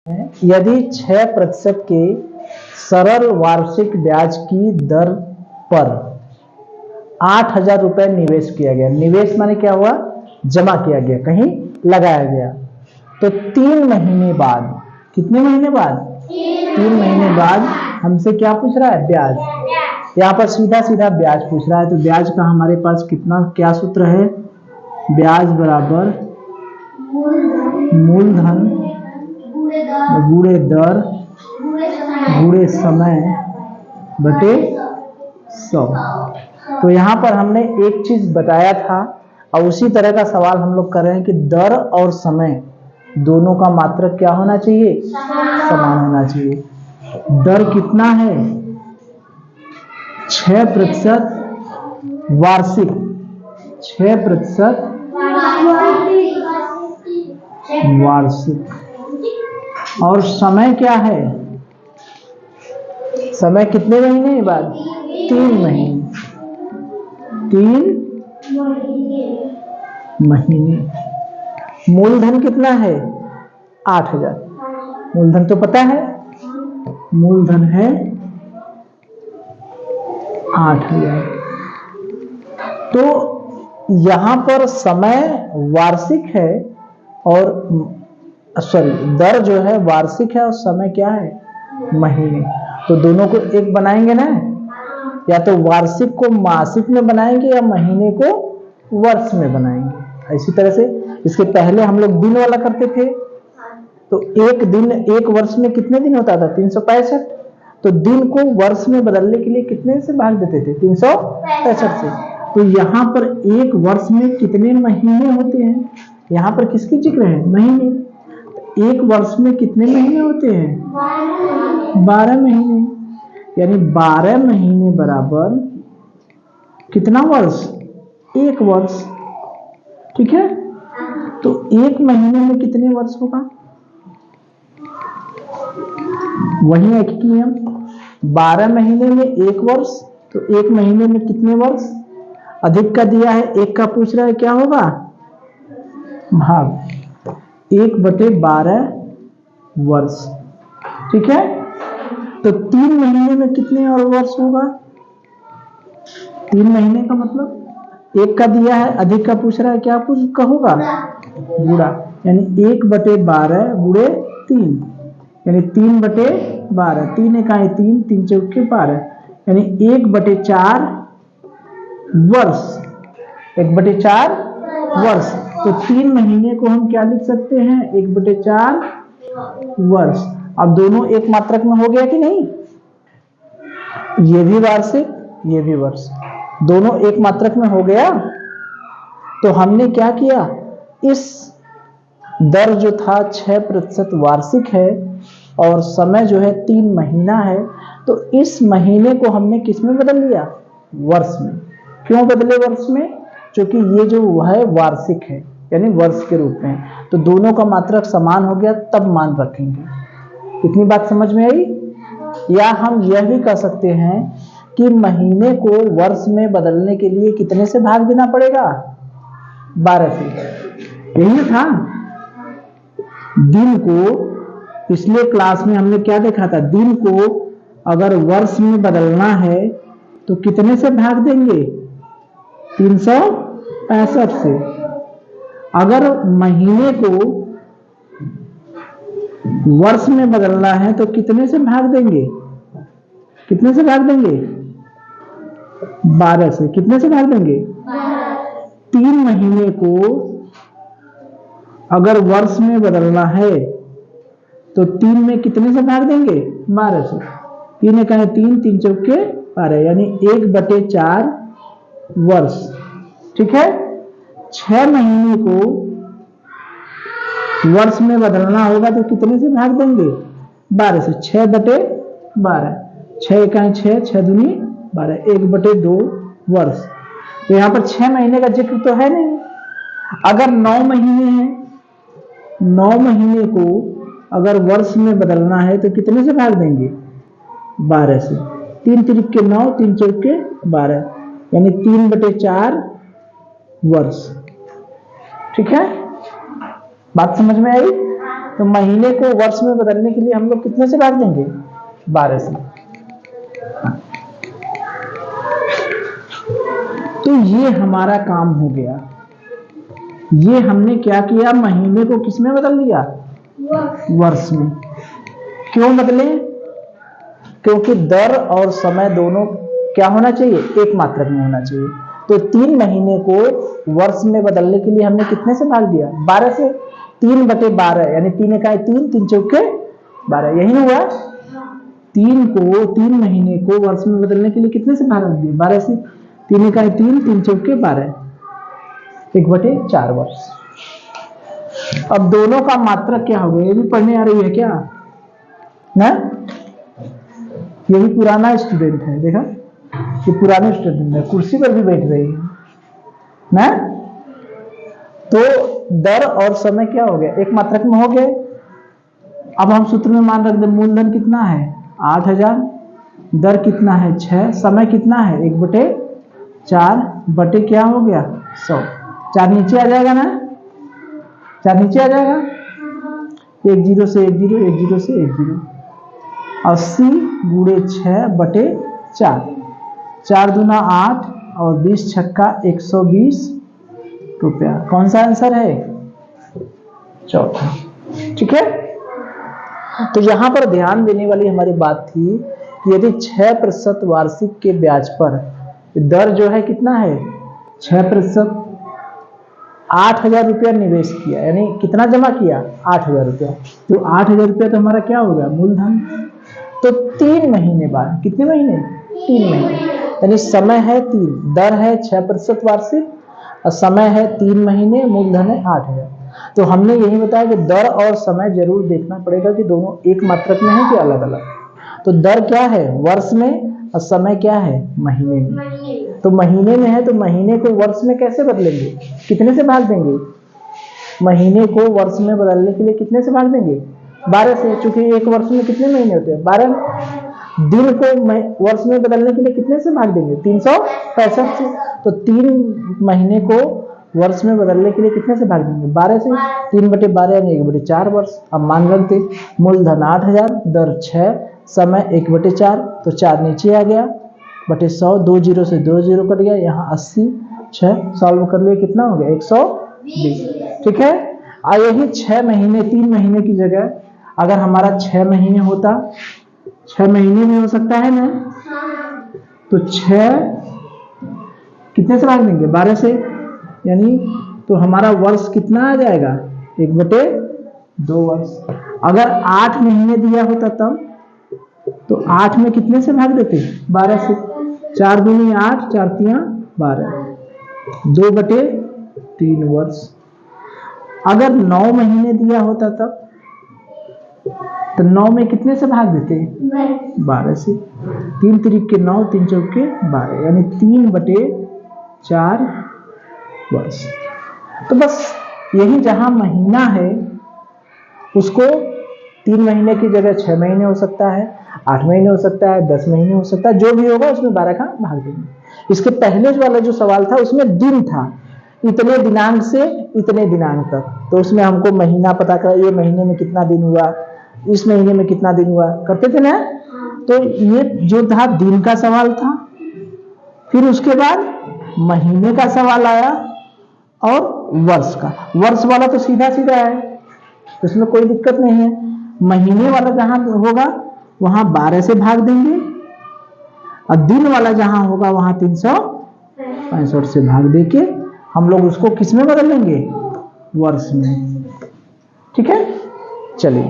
यदि 6% के सरल वार्षिक ब्याज की दर पर 8,000 रुपए निवेश किया गया, निवेश माने क्या हुआ, जमा किया गया, कहीं लगाया गया, तो 3 महीने बाद, कितने महीने बाद, 3 महीने बाद हमसे क्या पूछ रहा है, ब्याज। यहाँ पर सीधा सीधा ब्याज पूछ रहा है, तो ब्याज का हमारे पास कितना, क्या सूत्र है, ब्याज बराबर मूलधन गुणे दर गुणे समय बटे 100। तो यहाँ पर हमने एक चीज बताया था और उसी तरह का सवाल हम लोग कर रहे हैं कि दर और समय दोनों का मात्रक क्या होना चाहिए, समान होना चाहिए। दर कितना है, 6% वार्षिक, 6% वार्षिक, और समय क्या है, समय कितने महीने बाद, 3 महीने, 3 महीने। मूलधन कितना है, 8,000, मूलधन तो पता है, मूलधन है 8,000। तो यहां पर समय वार्षिक है और दर जो है वार्षिक है और समय क्या है, महीने। तो दोनों को एक बनाएंगे ना, या तो वार्षिक को मासिक में बनाएंगे या महीने को वर्ष में बनाएंगे। इसी तरह से इसके पहले हम लोग दिन वाला करते थे, तो एक दिन, एक वर्ष में कितने दिन होता था, 365। तो दिन को वर्ष में बदलने के लिए कितने से भाग देते थे, 365 से। तो यहाँ पर एक वर्ष में कितने महीने होते हैं, यहाँ पर किसकी जिक्र है, महीने। एक वर्ष में कितने महीने होते हैं, 12 महीने, यानी 12 महीने बराबर कितना वर्ष, एक वर्ष, ठीक है। तो एक महीने में कितने वर्ष होगा, वही है कि नियम, 12 महीने में एक वर्ष, तो एक महीने में कितने वर्ष, अधिक का दिया है, एक का पूछ रहा है, क्या होगा, भाग 1/12 वर्ष, ठीक है। तो 3 महीने में कितने और वर्ष होगा, 3 महीने का मतलब, एक का दिया है, अधिक का पूछ रहा है, क्या पूछ का होगा, गुणा, यानी 1/12 गुणे 3, यानी 3/12, 3 इकाई 3, 3 चौके 12, यानी 1/4 वर्ष, 1/4 वर्ष। तो 3 महीने को हम क्या लिख सकते हैं, 1/4 वर्ष। अब दोनों एक मात्रक में हो गया कि नहीं, ये भी वार्षिक, ये भी वर्ष, दोनों एक मात्रक में हो गया। तो हमने क्या किया, इस दर जो था 6% वार्षिक है और समय जो है 3 महीना है, तो इस महीने को हमने किस में बदल लिया, वर्ष में। क्यों बदले वर्ष में, क्योंकि ये जो है वार्षिक है, यानी वर्ष के रूप में, तो दोनों का मात्रक समान हो गया, तब मान रखेंगे। इतनी बात समझ में आई। या हम यह भी कह सकते हैं कि महीने को वर्ष में बदलने के लिए कितने से भाग देना पड़ेगा, 12 से। यही था, दिन को पिछले क्लास में हमने क्या देखा था, दिन को अगर वर्ष में बदलना है तो कितने से भाग देंगे, 365 से। अगर महीने को वर्ष में बदलना है तो कितने से भाग देंगे, कितने से भाग देंगे, 12 से। कितने से भाग देंगे, 3 महीने को अगर वर्ष में बदलना है तो 3 में कितने से भाग देंगे, 12 से। 3 इकाई 3, 3 चौके 12, यानी 1/4 वर्ष, ठीक है। 6 महीने को वर्ष में बदलना होगा तो कितने से भाग देंगे, 12 से। 6/12, 6 इकाई 6, 6 दूनी 12, 1/2 वर्ष। तो यहाँ पर 6 महीने का जिक्र तो है नहीं। अगर 9 महीने हैं, 9 महीने को अगर वर्ष में बदलना है तो कितने से भाग देंगे, 12 से। 3 तिरिक के 9, 3 चौके 12, यानी 3/4 वर्ष, ठीक है। बात समझ में आई। तो महीने को वर्ष में बदलने के लिए हम लोग कितने से भाग देंगे? 12 से। तो ये हमारा काम हो गया। ये हमने क्या किया? महीने को किस में बदल दिया? वर्ष में। क्यों बदले? क्योंकि दर और समय दोनों क्या होना चाहिए? एक मात्रक में होना चाहिए। तो 3 महीने को वर्ष में बदलने के लिए हमने कितने से भाग दिया? 12 से। 3/12 यानी 3 इकाई 3, 3 चौके 12, यही हुआ। 3 महीने को वर्ष में बदलने के लिए कितने से भाग दिया? 12 से। 3 इकाई 3, 3 चौके 12, 1/4 वर्ष। अब दोनों का मात्रक क्या हो गया? ये भी पढ़ने आ रही है क्या ना? ये भी पुराना स्टूडेंट है, देखा, ये पुराने स्टूडेंट है, कुर्सी पर भी बैठ रही है ना। तो दर और समय क्या हो गया? एक मात्रक में हो गए। अब हम सूत्र में मान रख दे, मूलधन कितना है? 8000, दर कितना है? 6, समय कितना है? 1/4 बटे क्या हो गया? 100। 4 नीचे आ जाएगा ना? 4 नीचे आ जाएगा। 1 0 से 1 0, 1 0 से 1 0, 80 × 6/4, 4 दूना 8 और 20 छक्का 120 रुपया। कौन सा आंसर है? चौथा। ठीक है। तो यहां पर ध्यान देने वाली हमारी बात थी कि यदि 6% वार्षिक के ब्याज पर दर जो है कितना है? 6%। 8000 रुपया निवेश किया, यानी कितना जमा किया? 8000 रुपया। तो 8000 रुपया तो हमारा क्या हो गया? मूलधन। तो 3 महीने बाद, कितने महीने? 3 महीने, यानी समय है 3, दर है 6% वार्षिक और समय है 3 महीने, मूलधन है 8000। तो हमने यही बताया कि दर और समय जरूर देखना पड़ेगा कि दोनों एक मात्रक में है कि अलग अलग। तो दर क्या है? वर्ष में, और समय क्या है? महीने में। तो महीने में है तो महीने को वर्ष में कैसे बदलेंगे? कितने से भाग देंगे? महीने को वर्ष में बदलने के लिए कितने से भाग देंगे? 12 से। चूंकि एक वर्ष में कितने महीने होते हैं? 12। दिन को वर्ष में बदलने के लिए कितने से भाग देंगे? 365 से। तो 3 महीने को वर्ष में बदलने के लिए कितने से भाग देंगे? 12 से। 3/12 यानी 1/4 वर्ष। अब मान रखते, मूलधन 8000, दर 6, समय 1/4, तो 4 नीचे आ गया, बटे 100, 2 0 से 2 0 कट गया, यहाँ 80, 6 सॉल्व कर लिए, कितना हो गया? 120। ठीक है। यही 6 महीने 3 महीने की जगह अगर हमारा 6 महीने होता, 6 महीने में हो सकता है ना, तो 6 कितने से भाग देंगे? 12 से, यानी तो हमारा वर्ष कितना आ जाएगा? 1/2 वर्ष। अगर 8 महीने दिया होता तब, तो 8 में कितने से भाग देते? 12 से। 4 दूनी 8, 4 तिया 12, 2/3 वर्ष। अगर 9 महीने दिया होता तब, तो 9 में कितने से भाग देते? 12 से। 3 तिरिक के 9, 3 चौके 12, यानी 3/4 वर्ष। तो बस यही जहां महीना है उसको 3 महीने की जगह 6 महीने हो सकता है, 8 महीने हो सकता है, 10 महीने हो सकता है, जो भी होगा उसमें 12 का भाग देंगे। इसके पहले वाला जो सवाल था उसमें दिन था, इतने दिनांक से इतने दिनांक तक, तो उसमें हमको महीना पता कर, ये महीने में कितना दिन हुआ, इस महीने में कितना दिन हुआ, करते थे ना। तो ये जो था दिन का सवाल था, फिर उसके बाद महीने का सवाल आया और वर्ष का। वर्ष वाला तो सीधा सीधा है, उसमें कोई दिक्कत नहीं है। महीने वाला जहां होगा वहां 12 से भाग देंगे, और दिन वाला जहां होगा वहां 365 से भाग देके हम लोग उसको किस में बदल लेंगे? वर्ष में। ठीक है, चलिए।